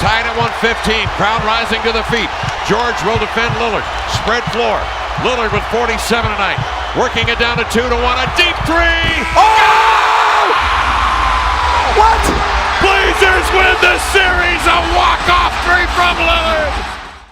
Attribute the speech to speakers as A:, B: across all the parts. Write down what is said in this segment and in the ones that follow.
A: Tied at 115. Crowd rising to the feet. George will defend Lillard. Spread floor. Lillard with 47 tonight. Working it down to 2-1. A deep three.
B: Oh! What?
A: Blazers win the series. A walk-off three from Lillard.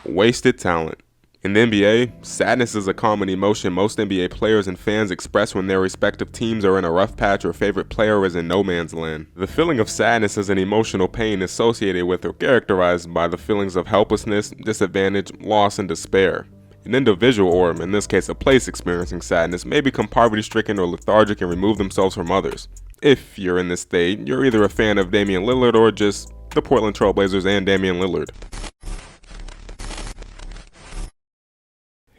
C: Wasted talent. In the NBA, sadness is a common emotion most NBA players and fans express when their respective teams are in a rough patch or favorite player is in no man's land. The feeling of sadness is an emotional pain associated with or characterized by the feelings of helplessness, disadvantage, loss, and despair. An individual, or in this case a place experiencing sadness, may become poverty-stricken or lethargic and remove themselves from others. If you're in this state, you're either a fan of Damian Lillard or just the Portland Trail Blazers and Damian Lillard.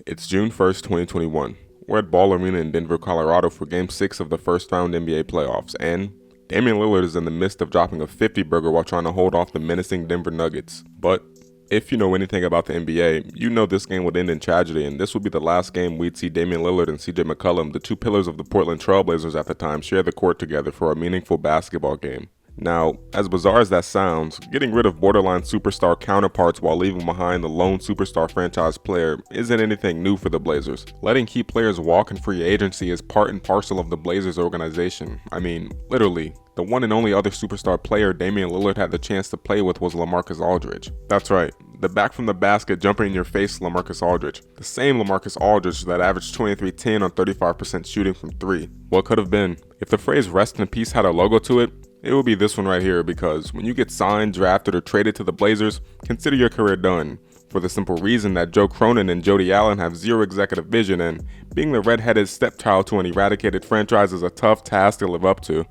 C: It's June 1st, 2021. We're at Ball Arena in Denver, Colorado for Game 6 of the first round NBA playoffs, and Damian Lillard is in the midst of dropping a 50-burger while trying to hold off the menacing Denver Nuggets. But if you know anything about the NBA, you know this game would end in tragedy, and this would be the last game we'd see Damian Lillard and CJ McCollum, the two pillars of the Portland Trail Blazers at the time, share the court together for a meaningful basketball game. Now, as bizarre as that sounds, getting rid of borderline superstar counterparts while leaving behind the lone superstar franchise player isn't anything new for the Blazers. Letting key players walk in free agency is part and parcel of the Blazers organization. I mean, literally, the one and only other superstar player Damian Lillard had the chance to play with was LaMarcus Aldridge. That's right, the back from the basket jumping in your face LaMarcus Aldridge. The same LaMarcus Aldridge that averaged 23-10 on 35% shooting from 3. What could have been? If the phrase rest in peace had a logo to it, it will be this one right here, because when you get signed, drafted, or traded to the Blazers, consider your career done, for the simple reason that Joe Cronin and Jody Allen have zero executive vision, and being the red-headed stepchild to an eradicated franchise is a tough task to live up to.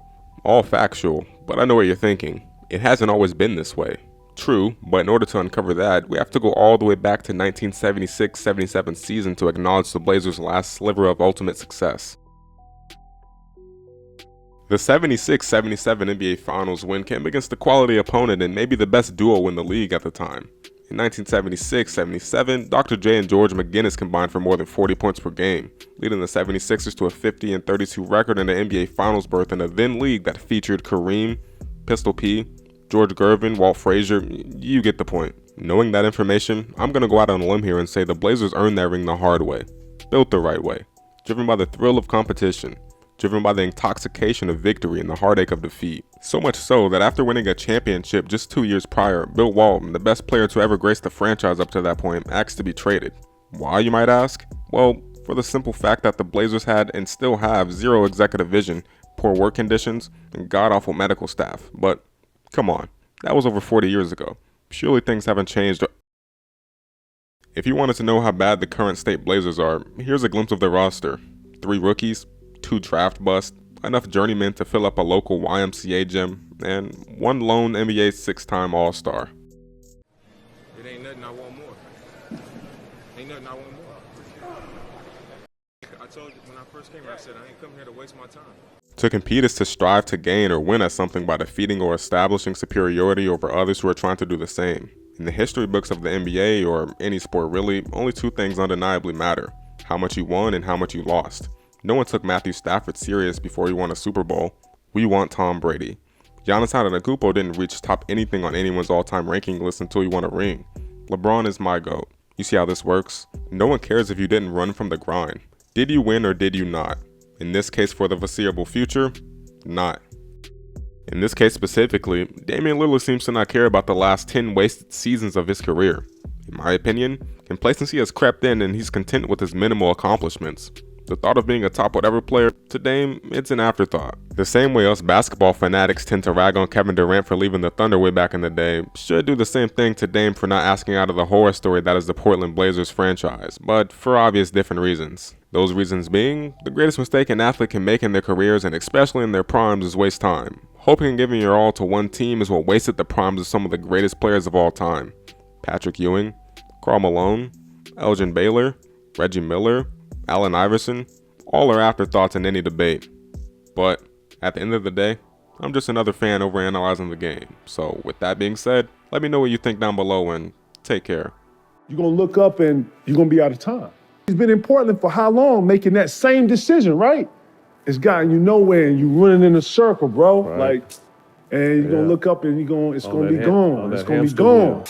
C: All factual, but I know what you're thinking. It hasn't always been this way. True, but in order to uncover that, we have to go all the way back to 1976-77 season to acknowledge the Blazers' last sliver of ultimate success. The 76-77 NBA Finals win came against a quality opponent and maybe the best duo in the league at the time. In 1976-77, Dr. J and George McGinnis combined for more than 40 points per game, leading the 76ers to a 50-32 record in the NBA Finals berth in a then league that featured Kareem, Pistol P, George Gervin, Walt Frazier. You get the point. Knowing that information, I'm going to go out on a limb here and say the Blazers earned that ring the hard way, built the right way, driven by the thrill of competition, driven by the intoxication of victory and the heartache of defeat. So much so that after winning a championship just 2 years prior, Bill Walton, the best player to ever grace the franchise up to that point, asked to be traded. Why, you might ask? Well, for the simple fact that the Blazers had and still have zero executive vision, poor work conditions, and god-awful medical staff. But come on, that was over 40 years ago. Surely things haven't changed. If you wanted to know how bad the current state Blazers are, here's a glimpse of their roster. 3 rookies, 2 draft busts, enough journeymen to fill up a local YMCA gym, and 1 lone NBA 6-time All-Star.
D: It ain't nothing, I want more. Ain't nothing, I want more. I told you when I first came here, I said I ain't come here to waste my time.
C: To compete is to strive to gain or win at something by defeating or establishing superiority over others who are trying to do the same. In the history books of the NBA, or any sport really, only 2 things undeniably matter: how much you won and how much you lost. No one took Matthew Stafford serious before he won a Super Bowl. We want Tom Brady. Giannis Antetokounmpo didn't reach top anything on anyone's all-time ranking list until he won a ring. LeBron is my GOAT. You see how this works? No one cares if you didn't run from the grind. Did you win or did you not? In this case, for the foreseeable future, not. In this case specifically, Damian Lillard seems to not care about the last 10 wasted seasons of his career. In my opinion, complacency has crept in and he's content with his minimal accomplishments. The thought of being a top whatever player, to Dame, it's an afterthought. The same way us basketball fanatics tend to rag on Kevin Durant for leaving the Thunder way back in the day, should do the same thing to Dame for not asking out of the horror story that is the Portland Blazers franchise, but for obvious different reasons. Those reasons being, the greatest mistake an athlete can make in their careers and especially in their primes is waste time. Hoping and giving your all to one team is what wasted the primes of some of the greatest players of all time. Patrick Ewing, Karl Malone, Elgin Baylor, Reggie Miller, Allen Iverson, all are afterthoughts in any debate. But at the end of the day, I'm just another fan overanalyzing the game. So with that being said, let me know what you think down below and take care.
B: You're going to look up and you're going to be out of time. He's been in Portland for how long making that same decision, right? It's gotten you nowhere and you running in a circle, bro.
C: Right.
B: Like, And you're gonna look up and it's gonna be gone. It's gonna be gone.